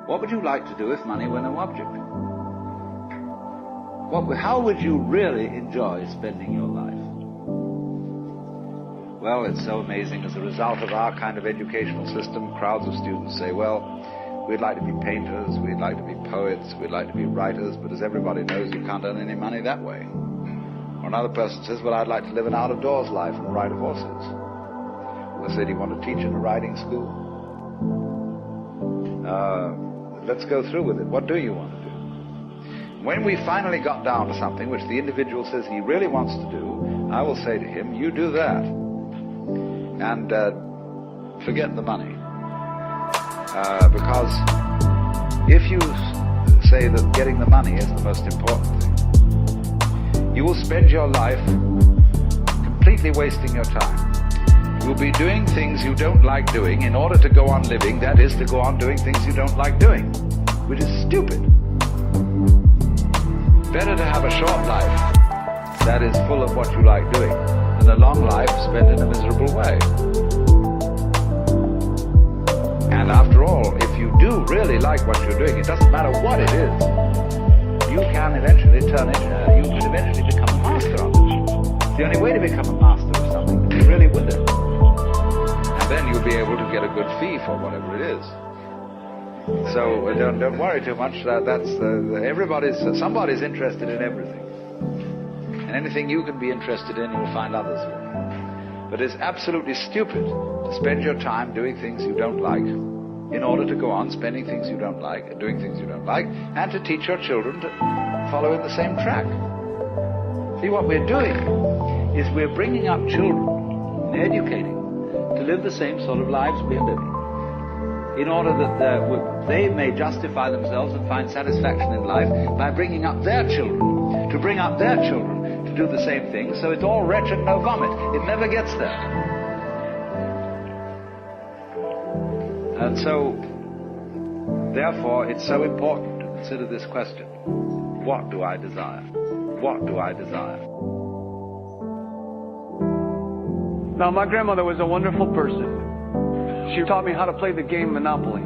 What would you like to do if money were no object? How would you really enjoy spending your life? Well, it's so amazing. As a result of our kind of educational system, crowds of students say, well, we'd like to be painters, we'd like to be poets, we'd like to be writers, but as everybody knows, you can't earn any money that way. Or another person says, well, I'd like to live an out-of-doors life and ride horses. Well, they say, do you want to teach in a riding school? Let's go through with it. What do you want to do? When we finally got down to something which the individual says he really wants to do, I will say to him, you do that. And forget the money. Because if you say that getting the money is the most important thing, you will spend your life completely wasting your time. You'll be doing things you don't like doing in order to go on living, that is, to go on doing things you don't like doing, which is stupid. Better to have a short life that is full of what you like doing than a long life spent in a miserable way. And after all, if you do really like what you're doing, it doesn't matter what it is, you can eventually you can eventually become a master of it. The only way to become a master of something is to be really with it. And then you'll be able to get a good fee for whatever it is. So don't worry too much. Somebody's interested in everything. And anything you can be interested in, you'll find others will. But it's absolutely stupid to spend your time doing things you don't like in order to go on spending things you don't like and doing things you don't like, and to teach your children to follow in the same track. See, what we're doing is we're bringing up children and educating to live the same sort of lives we're living, in order that they may justify themselves and find satisfaction in life by bringing up their children, to bring up their children to do the same thing, so it's all wretched, no vomit. It never gets there. And so, therefore, it's so important to consider this question. What do I desire? What do I desire? Now, my grandmother was a wonderful person. She taught me how to play the game Monopoly.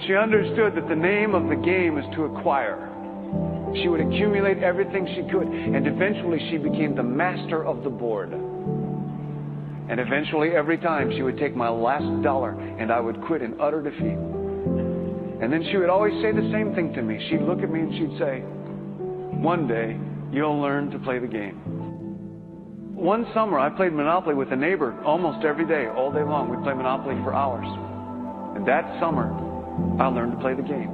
She understood that the name of the game is to acquire. She would accumulate everything she could, and eventually she became the master of the board. And eventually, every time, she would take my last dollar, and I would quit in utter defeat. And then she would always say the same thing to me. She'd look at me and she'd say, one day, you'll learn to play the game. One summer, I played Monopoly with a neighbor almost every day, all day long. We'd play Monopoly for hours. And that summer, I learned to play the game.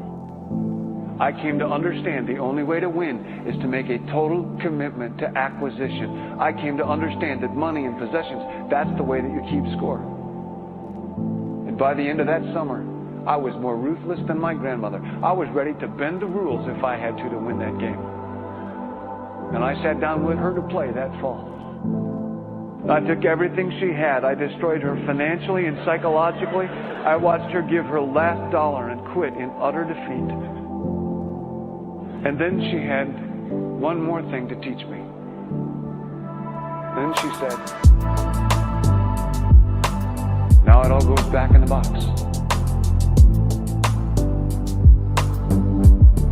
I came to understand the only way to win is to make a total commitment to acquisition. I came to understand that money and possessions, that's the way that you keep score. And by the end of that summer, I was more ruthless than my grandmother. I was ready to bend the rules if I had to win that game. And I sat down with her to play that fall. I took everything she had. I destroyed her financially and psychologically. I watched her give her last dollar and quit in utter defeat. And then she had one more thing to teach me. Then she said, now it all goes back in the box.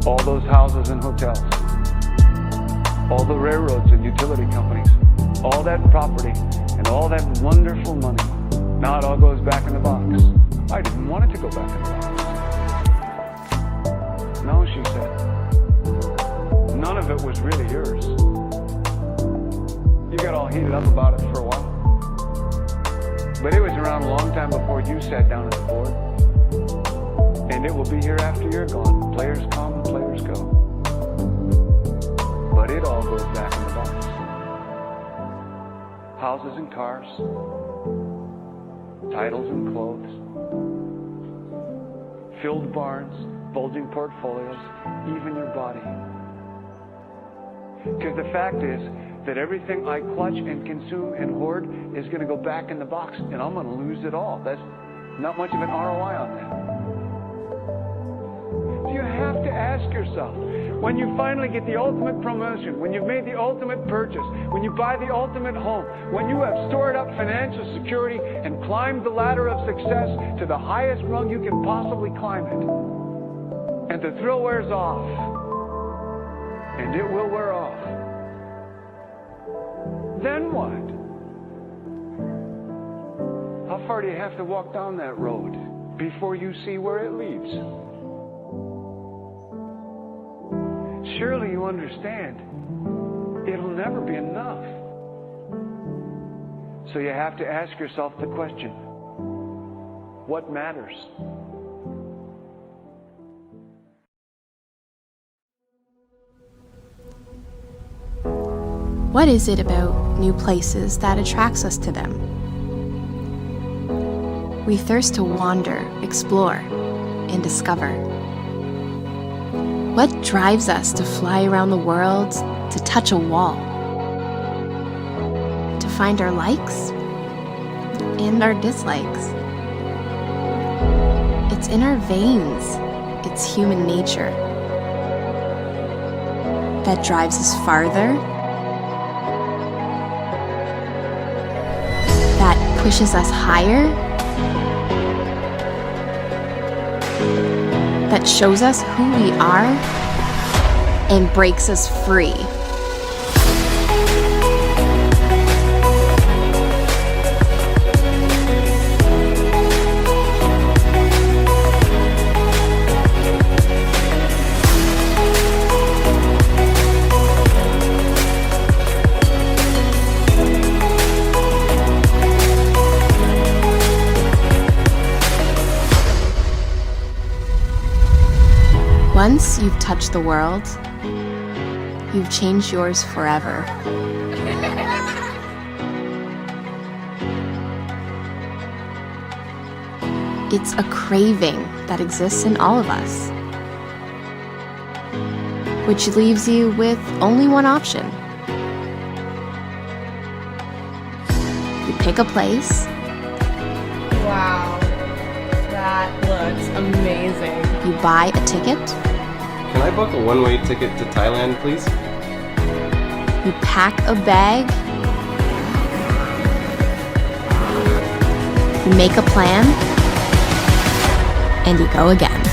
All those houses and hotels, all the railroads and utility companies, all that property and all that wonderful money, now it all goes back in the box. I didn't want it to go back in the box. No, she said, none of it was really yours. You got all heated up about it for a while. But it was around a long time before you sat down at the board. And it will be here after you're gone. Players come, players go. But it all goes back in the box. Houses and cars, titles and clothes, filled barns, bulging portfolios, even your body. Because the fact is that everything I clutch and consume and hoard is going to go back in the box, and I'm going to lose it all. That's not much of an ROI on that. You have to ask yourself, when you finally get the ultimate promotion, when you've made the ultimate purchase, when you buy the ultimate home, when you have stored up financial security and climbed the ladder of success to the highest rung you can possibly climb it, and the thrill wears off, and it will wear off, then what? How far do you have to walk down that road before you see where it leads? Surely you understand, it'll never be enough. So you have to ask yourself the question, what matters? What is it about new places that attracts us to them? We thirst to wander, explore, and discover. What drives us to fly around the world, to touch a wall? To find our likes and our dislikes. It's in our veins. It's human nature. That drives us farther. That pushes us higher. That shows us who we are and breaks us free. Once you've touched the world, you've changed yours forever. It's a craving that exists in all of us, which leaves you with only one option. You pick a place. Wow, that looks amazing. You buy a ticket. Can I book a one-way ticket to Thailand, please? You pack a bag. You make a plan. And you go again.